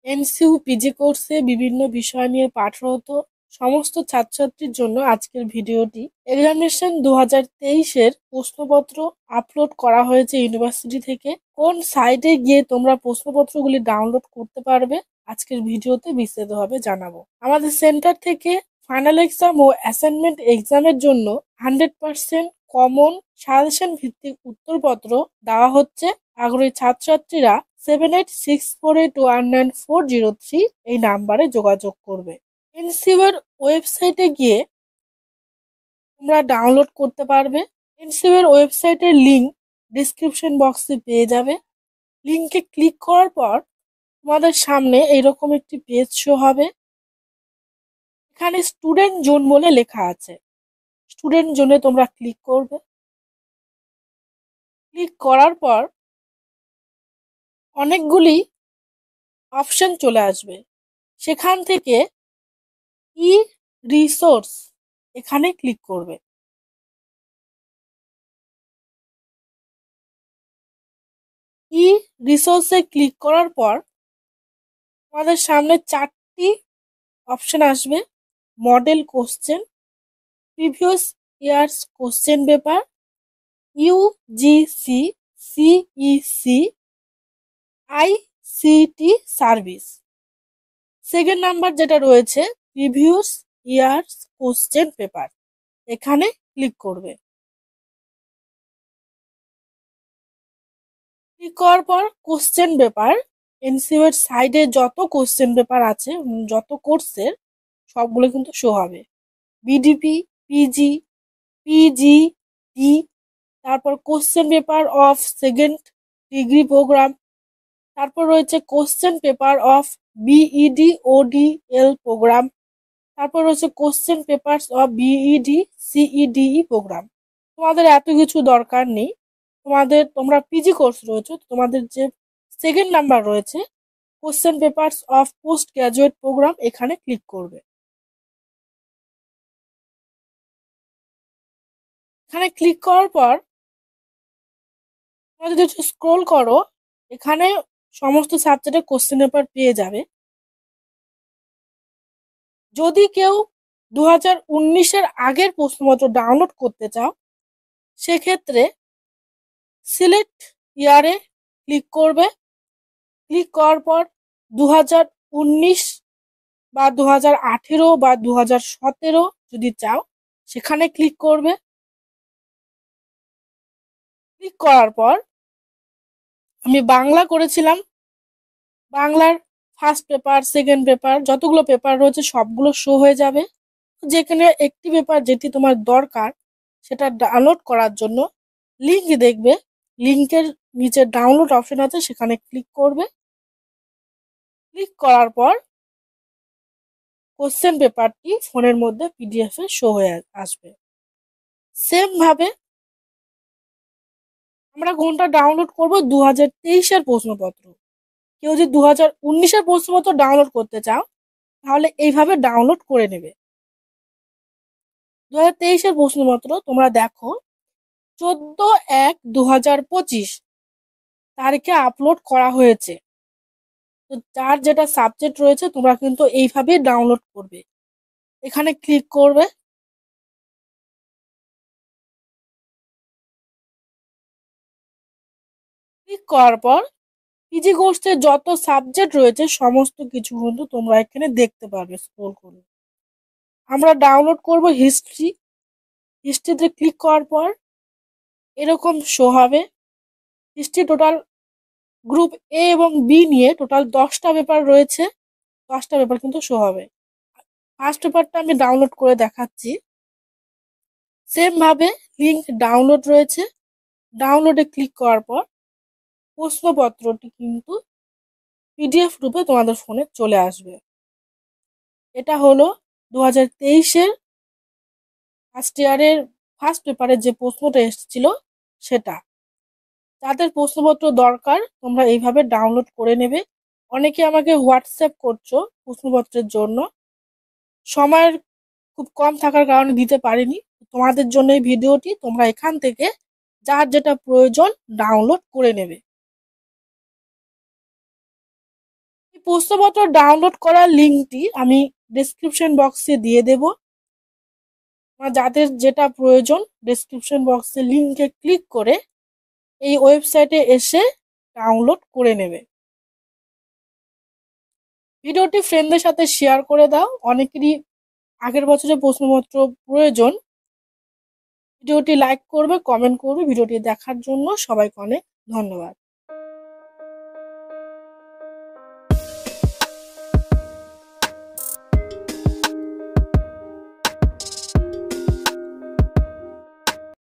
MCU PG কোর্সে বিভিন্ন বিষয় নিয়ে পাঠরত সমস্ত ছাত্রছাত্রীর জন্য আজকের ভিডিওটি। এক্সামিনেশন 2023-এর প্রশ্নপত্র আপলোড করা হয়েছে ইউনিভার্সিটি থেকে। কোন সাইটে গিয়ে তোমরা প্রশ্নপত্রগুলি ডাউনলোড করতে পারবে আজকের ভিডিওতে বিস্তারিতভাবে জানাবো। আমাদের সেন্টার থেকে ফাইনাল এক্সাম ও অ্যাসাইনমেন্ট এক্সামের জন্য 100% কমন সাজেশন ভিত্তিক উত্তরপত্র দেওয়া হচ্ছে। আগ্রহী ছাত্রছাত্রীরা 7864819403 এই নাম্বারে যোগাযোগ করবে। এনসিইউ এর ওয়েবসাইটে গিয়ে তোমরা ডাউনলোড করতে পারবে। এনসিইউ এর ওয়েবসাইটের লিংক ডিসক্রিপশন বক্সে পেয়ে যাবে। লিংকে ক্লিক করার পর তোমাদের সামনে এইরকম একটি পেজ শো হবে। এখানে স্টুডেন্ট জোন বলে লেখা আছে। স্টুডেন্ট জোনে তোমরা ক্লিক করবে। ক্লিক করার পর অনেকগুলি অপশন চলে আসবে। সেখান থেকে ই রিসোর্স এখানে ক্লিক করবে। ই রিসোর্সে ক্লিক করার পর আমাদের সামনে 4টি অপশন আসবে। Model question, previous years question paper, UGC, CEC, ICT service. Second number যেটা রয়েছে প্রিভিয়াস ইয়ার্স কোশ্চেন পেপার, এখানে ক্লিক করবে। ক্লিক করার পর কোশ্চেন পেপার, এনসিইউ এর সাইডে যত কোশ্চেন পেপার আছে যত কোর্সের সবগুলো কিন্তু শো হবে। বিডিপি, পিজি, পিজিডি, তারপর question paper of second degree programme, তারপর রয়েছে question paper of BEd ODL programme, তারপর রয়েছে question papers of BEd CEDE programme. তোমাদের এত কিছু দরকার নেই। তোমরা পিজি কোর্স রয়েছে, তোমাদের যে সেকেন্ড নাম্বার রয়েছে question papers of post graduate program, এখানে ক্লিক করবে। এখানে ক্লিক করার পর তোমরা যদি স্ক্রোল করো এখানে সমস্ত সাবজেক্টের কোশ্চেন পেপার পেয়ে যাবে। যদি কেউ 2019-এর আগের প্রশ্নপত্র ডাউনলোড করতে চাও সেক্ষেত্রে সিলেক্ট ইয়ারে ক্লিক করবে। ক্লিক করার পর 2019 বা 2018 বা 2017 যদি চাও সেখানে ক্লিক করবে। ক্লিক করার পর আমি বাংলা করেছিলাম, বাংলার ফার্স্ট পেপার সেকেন্ড পেপার যতগুলো পেপার রয়েছে সবগুলো শো হয়ে যাবে। যেখানে একটি পেপার যেটি তোমার দরকার সেটা ডাউনলোড করার জন্য লিংক দেখবে, লিংকের নিচে ডাউনলোড অপশন আছে, সেখানে ক্লিক করবে। ক্লিক করার পর কোশ্চেন পেপারটি ফোনের মধ্যে পিডিএফ এ শো হয়ে আসবে। সেম ভাবে আমরা কোনটা ডাউনলোড করব 2023-এর প্রশ্নপত্র। কেউ যদি 2019-এর প্রশ্নপত্র ডাউনলোড করতে চাও তাহলে এইভাবে ডাউনলোড করে নেবে। 2023-এর প্রশ্নপত্র তোমরা দেখো 14/1/2025 তারিখে আপলোড করা হয়েছে। তো যার যেটা সাবজেক্ট রয়েছে তোমরা কিন্তু এইভাবেই ডাউনলোড করবে। এখানে ক্লিক করবে। ক্লিক করার পর পিজি কোর্সের যত সাবজেক্ট রয়েছে সমস্ত কিছু কিন্তু তোমরা এখানে দেখতে পারবে স্ক্রল করে। আমরা ডাউনলোড করব হিস্ট্রি। হিস্ট্রিতে ক্লিক করার পর এরকম শো হবে। হিস্ট্রি টোটাল গ্রুপ এ এবং বি নিয়ে টোটাল 10টা পেপার রয়েছে। 10টা পেপার কিন্তু শো হবে। ফার্স্ট পেপারটা আমি ডাউনলোড করে দেখাচ্ছি। সেম ভাবে লিংক ডাউনলোড রয়েছে। ডাউনলোডে ক্লিক করার পর প্রশ্নপত্রটি কিন্তু পিডিএফ রূপে তোমাদের ফোনে চলে আসবে। এটা হলো 2023-এর ফার্স্ট ইয়ারের ফার্স্ট পেপারের যে প্রশ্নটা এসেছিল সেটা। যাদের প্রশ্নপত্র দরকার তোমরা এইভাবে ডাউনলোড করে নেবে। অনেকে আমাকে হোয়াটসঅ্যাপ করছো প্রশ্নপত্রের জন্য, সময়ের খুব কম থাকার কারণে দিতে পারিনি। তোমাদের জন্য এই ভিডিওটি, তোমরা এখান থেকে যার যেটা প্রয়োজন ডাউনলোড করে নেবে। প্রশ্নপত্র ডাউনলোড করার লিঙ্কটি আমি ডেসক্রিপশন বক্সে দিয়ে দেব। যাদের যেটা প্রয়োজন ডেসক্রিপশন বক্সে লিঙ্কে ক্লিক করে এই ওয়েবসাইটে এসে ডাউনলোড করে নেবে। ভিডিওটি ফ্রেন্ডদের সাথে শেয়ার করে দাও, অনেকেরই আগের বছরের প্রশ্নপত্র প্রয়োজন। ভিডিওটি লাইক করবে, কমেন্ট করবে। ভিডিওটি দেখার জন্য সবাইকে অনেক ধন্যবাদ।